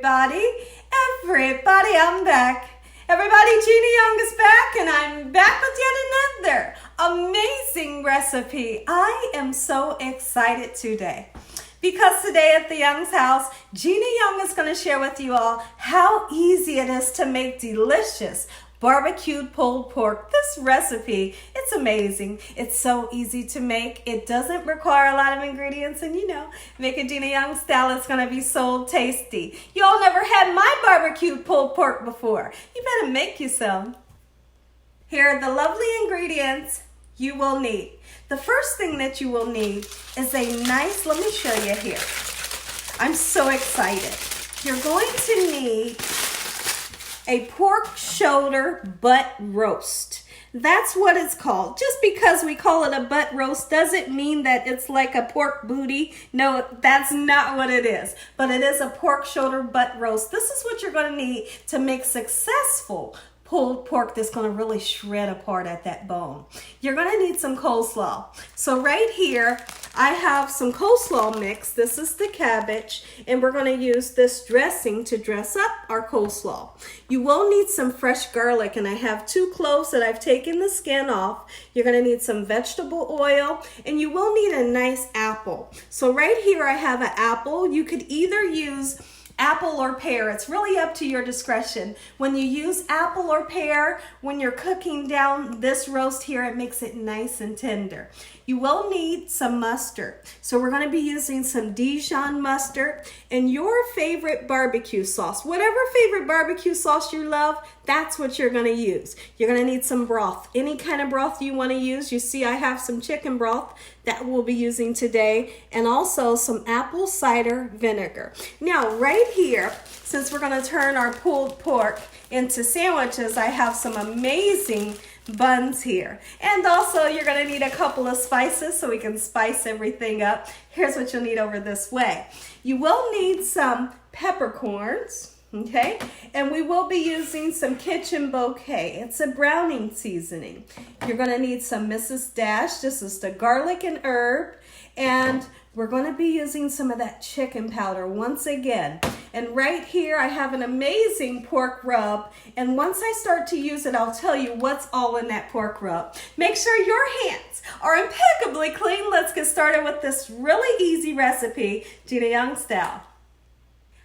Everybody, I'm back. Everybody, Gina Young is back, and I'm back with yet another amazing recipe. I am so excited today because today at the Young's house, Gina Young is going to share with you all how easy it is to make delicious barbecued pulled pork. This recipe, it's amazing. It's so easy to make. It doesn't require a lot of ingredients, and you know, making Gina Young style, it's gonna be so tasty. You all never had my barbecued pulled pork before. You better make you some. Here are the lovely ingredients you will need. The first thing that you will need is a nice, let me show you here. I'm so excited. You're going to need a pork shoulder butt roast. That's what it's called. Just because we call it a butt roast doesn't mean that it's like a pork booty. No, that's not what it is. But it is a pork shoulder butt roast. This is what you're going to need to make successful pulled pork that's going to really shred apart at that bone. You're going to need some coleslaw. So right here, I have some coleslaw mix. This is the cabbage, and we're going to use this dressing to dress up our coleslaw. You will need some fresh garlic, and I have 2 cloves that I've taken the skin off. You're going to need some vegetable oil, and you will need a nice apple. So right here, I have an apple. You could either use apple or pear. It's really up to your discretion. When you use apple or pear, when you're cooking down this roast here, it makes it nice and tender. You will need some mustard. So we're going to be using some Dijon mustard and your favorite barbecue sauce. Whatever favorite barbecue sauce you love, that's what you're going to use. You're going to need some broth. Any kind of broth you want to use. You see I have some chicken broth that we'll be using today, and also some apple cider vinegar. Now right here, since we're going to turn our pulled pork into sandwiches, I have some amazing buns here. And also you're going to need a couple of spices so we can spice everything up. Here's what you'll need over this way. You will need some peppercorns. Okay, and we will be using some kitchen bouquet. It's a browning seasoning. You're going to need some Mrs. Dash. This is the garlic and herb, and we're going to be using some of that chicken powder once again. And right here I have an amazing pork rub, and once I start to use it, I'll tell you what's all in that pork rub. Make sure your hands are impeccably clean. Let's get started with this really easy recipe, Gina Young style.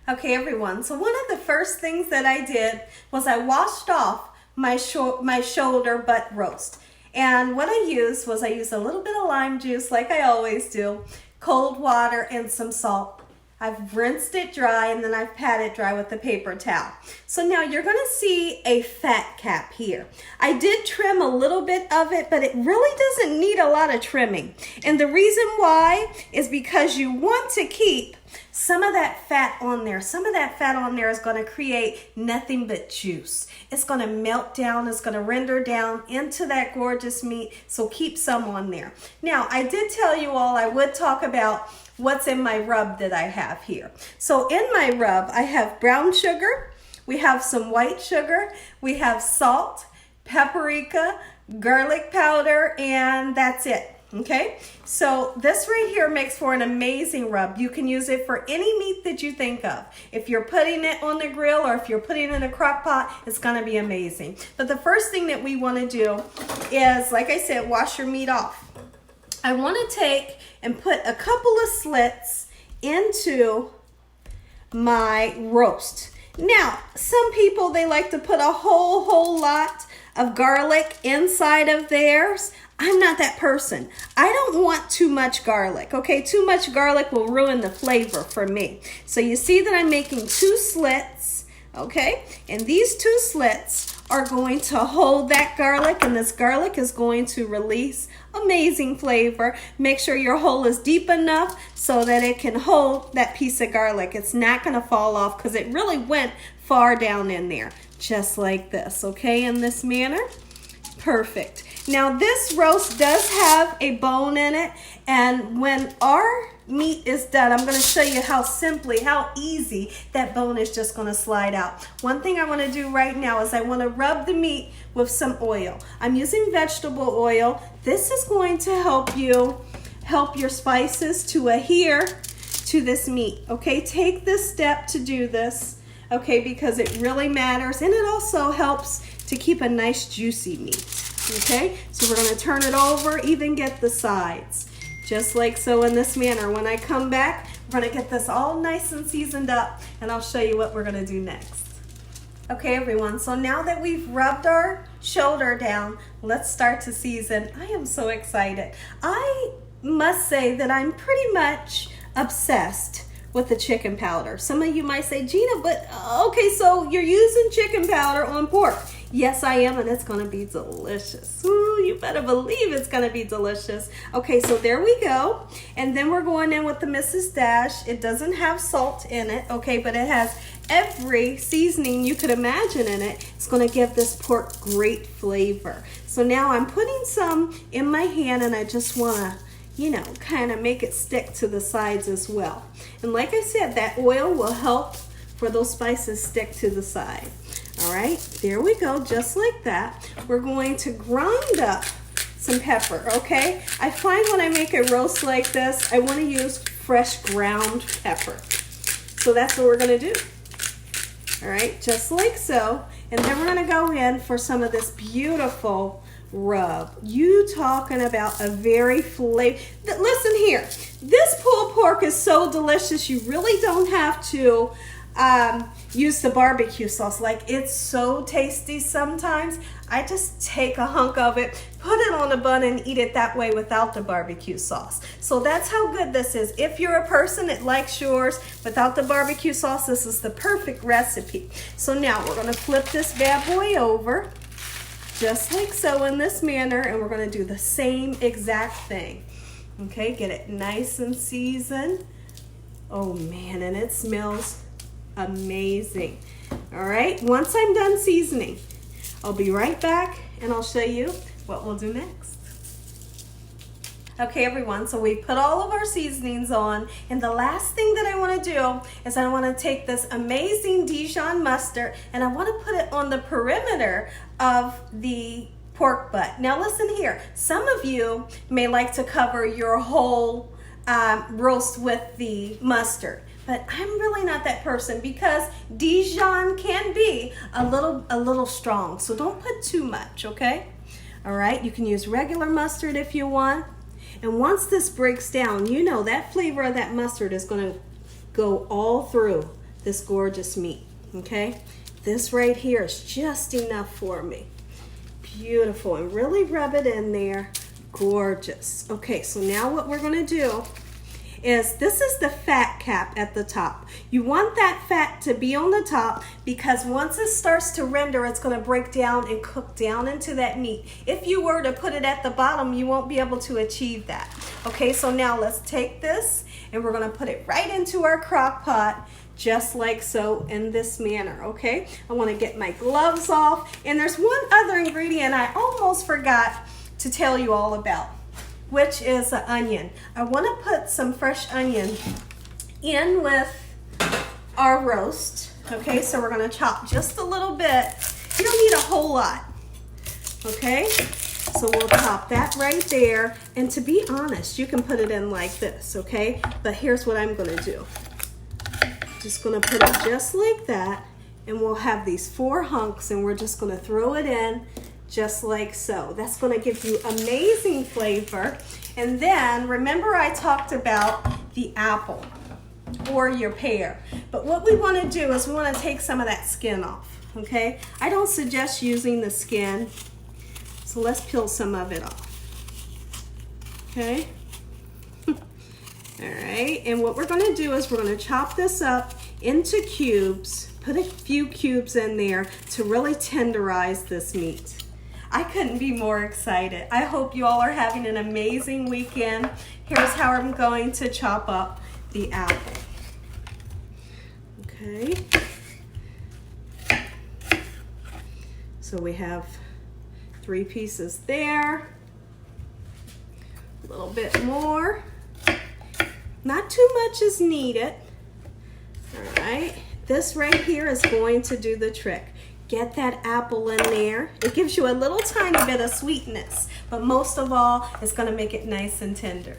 Okay, everyone, so one of the first things that I did was I washed off my shoulder butt roast. And what I used was I used a little bit of lime juice like I always do, cold water, and some salt. I've rinsed it dry, and then I've patted dry with a paper towel. So now you're going to see a fat cap here. I did trim a little bit of it, but it really doesn't need a lot of trimming. And the reason why is because you want to keep some of that fat on there. Some of that fat on there is going to create nothing but juice. It's going to melt down. It's going to render down into that gorgeous meat. So keep some on there. Now, I did tell you all I would talk about what's in my rub that I have here. So in my rub, I have brown sugar. We have some white sugar. We have salt, paprika, garlic powder, and that's it. Okay, so this right here makes for an amazing rub. You can use it for any meat that you think of. If you're putting it on the grill or if you're putting it in a crock pot, it's going to be amazing. But the first thing that we want to do is, like I said, wash your meat off. I want to take and put a couple of slits into my roast. Now, some people, they like to put a whole lot of garlic inside of theirs. I'm not that person. I don't want too much garlic, okay? Too much garlic will ruin the flavor for me. So you see that I'm making 2 slits, okay? And these 2 slits are going to hold that garlic, and this garlic is going to release amazing flavor. Make sure your hole is deep enough so that it can hold that piece of garlic. It's not going to fall off because it really went far down in there, just like this, okay? In this manner. Perfect. Now this roast does have a bone in it, and when our meat is done, I'm going to show you how easy that bone is just going to slide out. One thing I want to do right now is I want to rub the meat with some oil. I'm using vegetable oil. This is going to help your spices to adhere to this meat. Okay, take this step to do this. okay, because it really matters, and it also helps to keep a nice juicy meat, okay? So we're gonna turn it over, even get the sides, just like so in this manner. When I come back, we're gonna get this all nice and seasoned up, and I'll show you what we're gonna do next. Okay, everyone, so now that we've rubbed our shoulder down, let's start to season. I am so excited. I must say that I'm pretty much obsessed with the chicken powder. Some of you might say, Gina, but okay, so you're using chicken powder on pork. Yes, I am, and it's gonna be delicious. Ooh, you better believe it's gonna be delicious. Okay, so there we go. And then we're going in with the Mrs. Dash. It doesn't have salt in it, okay, but it has every seasoning you could imagine in it. It's gonna give this pork great flavor. So now I'm putting some in my hand, and I just wanna, you know, kind of make it stick to the sides as well. And like I said, that oil will help for those spices stick to the side. All right, there we go, just like that. We're going to grind up some pepper, okay? I find when I make a roast like this, I want to use fresh ground pepper. So that's what we're gonna do. All right, just like so. And then we're gonna go in for some of this beautiful rub. You talking about a very flavor. Listen here, this pulled pork is so delicious, you really don't have to use the barbecue sauce. Like, it's so tasty sometimes. I just take a hunk of it, put it on a bun, and eat it that way without the barbecue sauce. So that's how good this is. If you're a person that likes yours without the barbecue sauce, this is the perfect recipe. So now we're gonna flip this bad boy over, just like so in this manner, and we're gonna do the same exact thing. Okay, get it nice and seasoned. Oh man, and it smells amazing. All right, once I'm done seasoning, I'll be right back and I'll show you what we'll do next. Okay, everyone, so we put all of our seasonings on, and the last thing that I want to do is I want to take this amazing Dijon mustard and I want to put it on the perimeter of the pork butt. Now listen here, some of you may like to cover your whole roast with the mustard, but I'm really not that person because Dijon can be a little strong, so don't put too much, okay? All right, you can use regular mustard if you want. And once this breaks down, you know that flavor of that mustard is gonna go all through this gorgeous meat, okay? This right here is just enough for me. Beautiful, and really rub it in there. Gorgeous. Okay, so now what we're gonna do is, this is the fat cap at the top. You want that fat to be on the top because once it starts to render, it's gonna break down and cook down into that meat. If you were to put it at the bottom, you won't be able to achieve that. Okay, so now let's take this and we're gonna put it right into our crock pot, just like so in this manner, okay? I wanna get my gloves off, and there's one other ingredient I almost forgot to tell you all about, which is an onion. I want to put some fresh onion in with our roast. Okay, so we're going to chop just a little bit. You don't need a whole lot. Okay, so we'll chop that right there. And to be honest, you can put it in like this, okay? But here's what I'm going to do. Just going to put it just like that, and we'll have these 4 hunks, and we're just going to throw it in just like so. That's going to give you amazing flavor. And then remember I talked about the apple or your pear, but what we want to do is we want to take some of that skin off, okay? I don't suggest using the skin, so let's peel some of it off, okay? All right, and what we're going to do is we're going to chop this up into cubes, put a few cubes in there to really tenderize this meat. I couldn't be more excited. I hope you all are having an amazing weekend. Here's how I'm going to chop up the apple. Okay. So we have 3 pieces there. A little bit more. Not too much is needed. All right. This right here is going to do the trick. Get that apple in there. It gives you a little tiny bit of sweetness, but most of all, it's gonna make it nice and tender.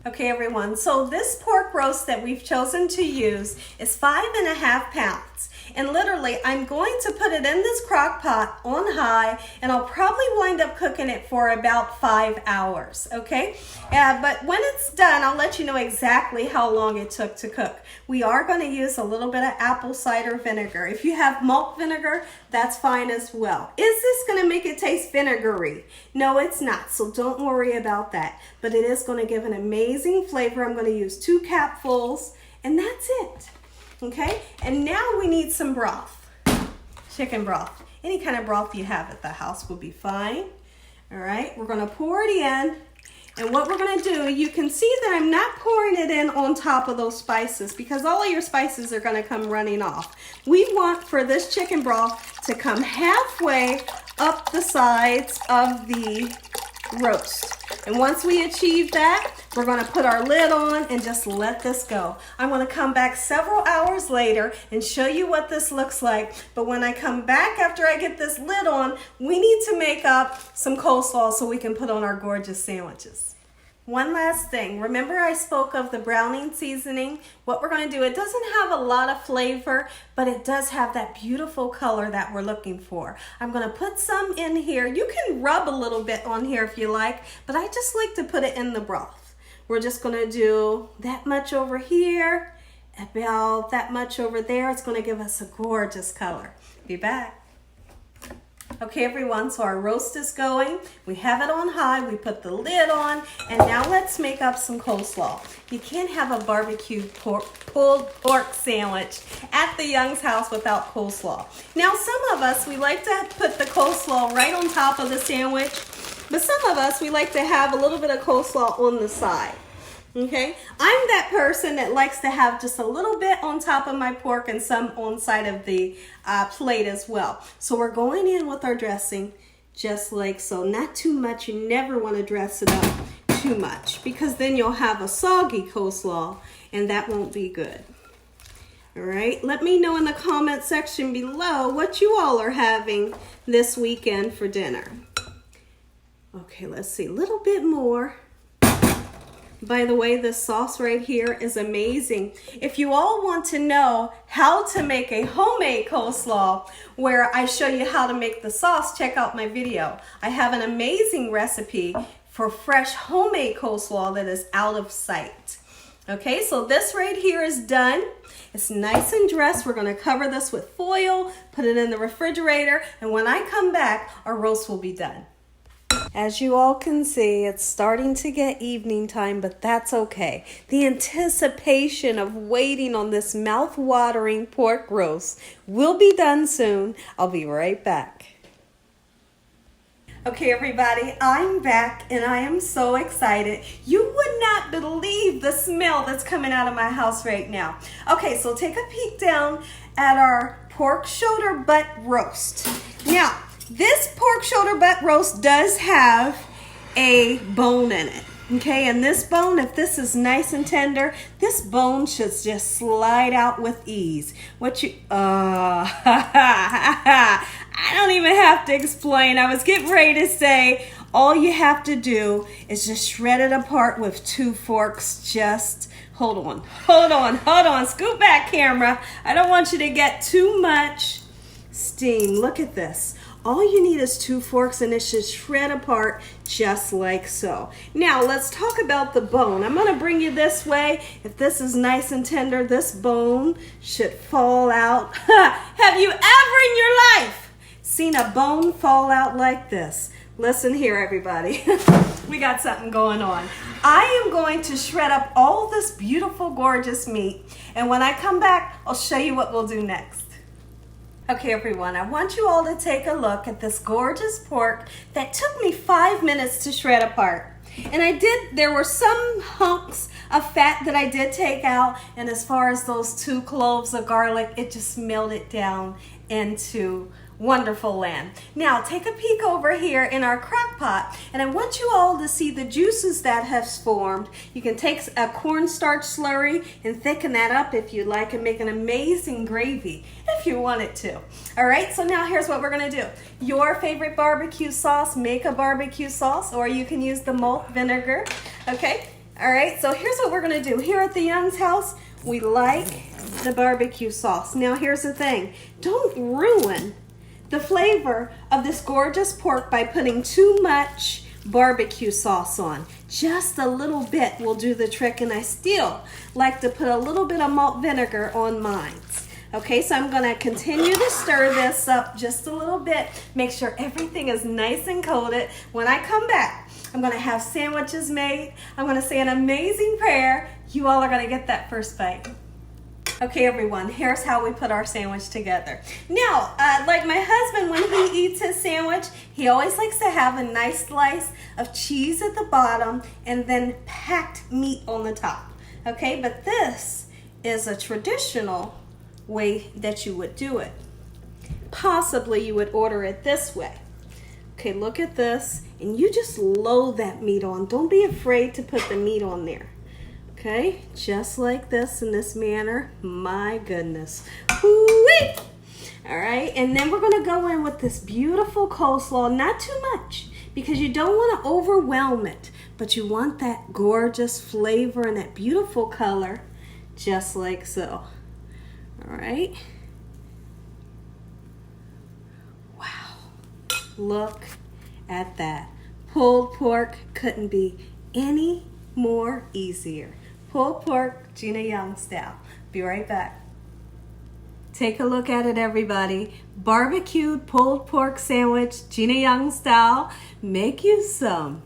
Okay everyone, so this pork roast that we've chosen to use is 5.5 pounds. And literally, I'm going to put it in this crock pot on high, and I'll probably wind up cooking it for about 5 hours, okay? But when it's done, I'll let you know exactly how long it took to cook. We are going to use a little bit of apple cider vinegar. If you have malt vinegar, that's fine as well. Is this going to make it taste vinegary? No, it's not, so don't worry about that. But it is going to give an amazing flavor. I'm going to use 2 capfuls, and that's it. Okay, and now we need some broth, chicken broth. Any kind of broth you have at the house will be fine. All right, we're gonna pour it in, and what we're gonna do, you can see that I'm not pouring it in on top of those spices because all of your spices are gonna come running off. We want for this chicken broth to come halfway up the sides of the roast. And once we achieve that, we're going to put our lid on and just let this go. I'm going to come back several hours later and show you what this looks like. But when I come back after I get this lid on, we need to make up some coleslaw so we can put on our gorgeous sandwiches. One last thing, remember I spoke of the browning seasoning? What we're going to do, it doesn't have a lot of flavor, but it does have that beautiful color that we're looking for. I'm going to put some in here. You can rub a little bit on here if you like, but I just like to put it in the broth. We're just going to do that much over here, about that much over there. It's going to give us a gorgeous color. Be back. Okay everyone, so our roast is going. We have it on high, we put the lid on, and now let's make up some coleslaw. You can't have a barbecue pulled pork sandwich at the Young's house without coleslaw. Now some of us, we like to put the coleslaw right on top of the sandwich, but some of us, we like to have a little bit of coleslaw on the side. Okay, I'm that person that likes to have just a little bit on top of my pork and some on side of the plate as well. So we're going in with our dressing just like so. Not too much. You never want to dress it up too much because then you'll have a soggy coleslaw and that won't be good. All right, let me know in the comment section below what you all are having this weekend for dinner. Okay, let's see, a little bit more. By the way, this sauce right here is amazing. If you all want to know how to make a homemade coleslaw where I show you how to make the sauce, check out my video. I have an amazing recipe for fresh homemade coleslaw that is out of sight. Okay, so this right here is done. It's nice and dressed. We're going to cover this with foil, put it in the refrigerator, and when I come back, our roast will be done. As you all can see, it's starting to get evening time, but that's okay. The anticipation of waiting on this mouth-watering pork roast will be done soon. I'll be right back. Okay, everybody, I'm back and I am so excited. You would not believe the smell that's coming out of my house right now. Okay, so take a peek down at our pork shoulder butt roast. Now, this pork shoulder butt roast does have a bone in it, okay? And this bone, if this is nice and tender, this bone should just slide out with ease. I don't even have to explain. I was getting ready to say, all you have to do is just shred it apart with 2 forks. Just hold on. Scoot back, camera. I don't want you to get too much steam. Look at this. All you need is 2 forks and it should shred apart just like so. Now let's talk about the bone. I'm going to bring you this way. If this is nice and tender, this bone should fall out. Have you ever in your life seen a bone fall out like this? Listen here, everybody. We got something going on. I am going to shred up all this beautiful, gorgeous meat. And when I come back, I'll show you what we'll do next. Okay, everyone, I want you all to take a look at this gorgeous pork that took me 5 minutes to shred apart. And there were some hunks of fat that I did take out, and as far as those 2 cloves of garlic, it just melted down into wonderful land. Now take a peek over here in our crock pot, and I want you all to see the juices that have formed. You can take a cornstarch slurry and thicken that up if you like and make an amazing gravy if you want it to. All right, so now here's what we're gonna do. Your favorite barbecue sauce, make a barbecue sauce, or you can use the malt vinegar, okay? All right, so here's what we're gonna do. Here at the Young's house, we like the barbecue sauce. Now here's the thing, don't ruin the flavor of this gorgeous pork by putting too much barbecue sauce on. Just a little bit will do the trick, and I still like to put a little bit of malt vinegar on mine. Okay, so I'm gonna continue to stir this up just a little bit. Make sure everything is nice and coated. When I come back, I'm gonna have sandwiches made. I'm gonna say an amazing prayer. You all are gonna get that first bite. Okay, everyone, here's how we put our sandwich together. Now, like my husband, when he eats his sandwich, he always likes to have a nice slice of cheese at the bottom and then packed meat on the top. Okay, but this is a traditional way that you would do it. Possibly you would order it this way. Okay, look at this, and you just load that meat on. Don't be afraid to put the meat on there. Okay, just like this, in this manner. My goodness. Woo-wee! All right, and then we're gonna go in with this beautiful coleslaw. Not too much, because you don't want to overwhelm it, but you want that gorgeous flavor and that beautiful color, just like so. All right. Wow, look at that. Pulled pork couldn't be any more easier. Pulled pork, Gina Young style. Be right back. Take a look at it, everybody. Barbecued pulled pork sandwich, Gina Young style. Make you some.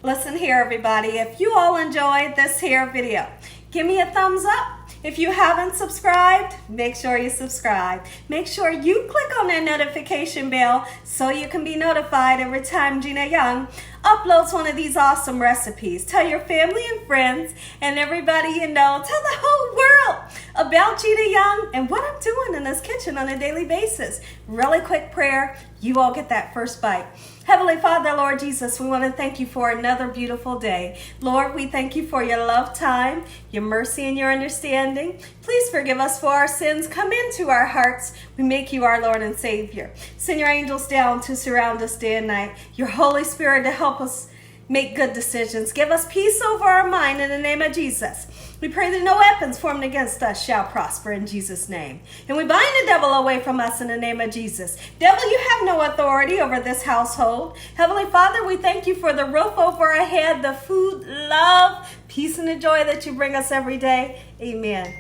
Listen here, everybody. If you all enjoyed this here video, give me a thumbs up. If you haven't subscribed, make sure you subscribe. Make sure you click on that notification bell so you can be notified every time Gina Young uploads one of these awesome recipes. Tell your family and friends and everybody you know, tell the whole world about Gina Young and what I'm doing in this kitchen on a daily basis. Really quick prayer, you all get that first bite. Heavenly Father, Lord Jesus, we want to thank you for another beautiful day. Lord, we thank you for your love time, your mercy, and your understanding. Please forgive us for our sins. Come into our hearts. We make you our Lord and Savior. Send your angels down to surround us day and night. Your Holy Spirit to help us make good decisions. Give us peace over our mind in the name of Jesus. We pray that no weapons formed against us shall prosper in Jesus' name. And we bind the devil away from us in the name of Jesus. Devil, you have no authority over this household. Heavenly Father, we thank you for the roof over our head, the food, love, peace, and the joy that you bring us every day. Amen.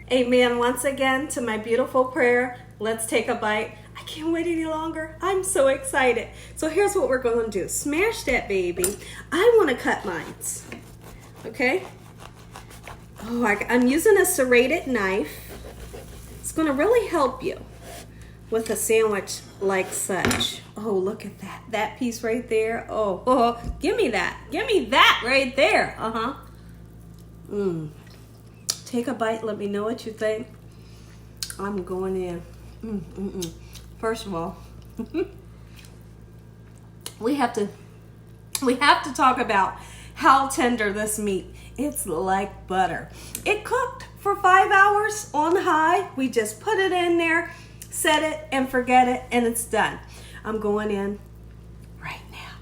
Amen. Once again, to my beautiful prayer, let's take a bite. I can't wait any longer. I'm so excited. So here's what we're going to do. Smash that baby. I want to cut mine. Okay? Oh, I'm using a serrated knife. It's going to really help you with a sandwich like such. Oh, look at that. That piece right there. Oh, give me that. Give me that right there. Take a bite. Let me know what you think. I'm going in. First of all, we have to talk about how tender this meat. It's like butter. It cooked for 5 hours on high. We just put it in there, set it, and forget it, and it's done. I'm going in right now.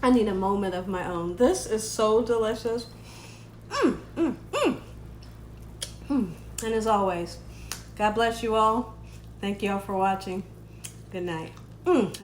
I need a moment of my own. This is so delicious. And as always, God bless you all. Thank you all for watching. Good night.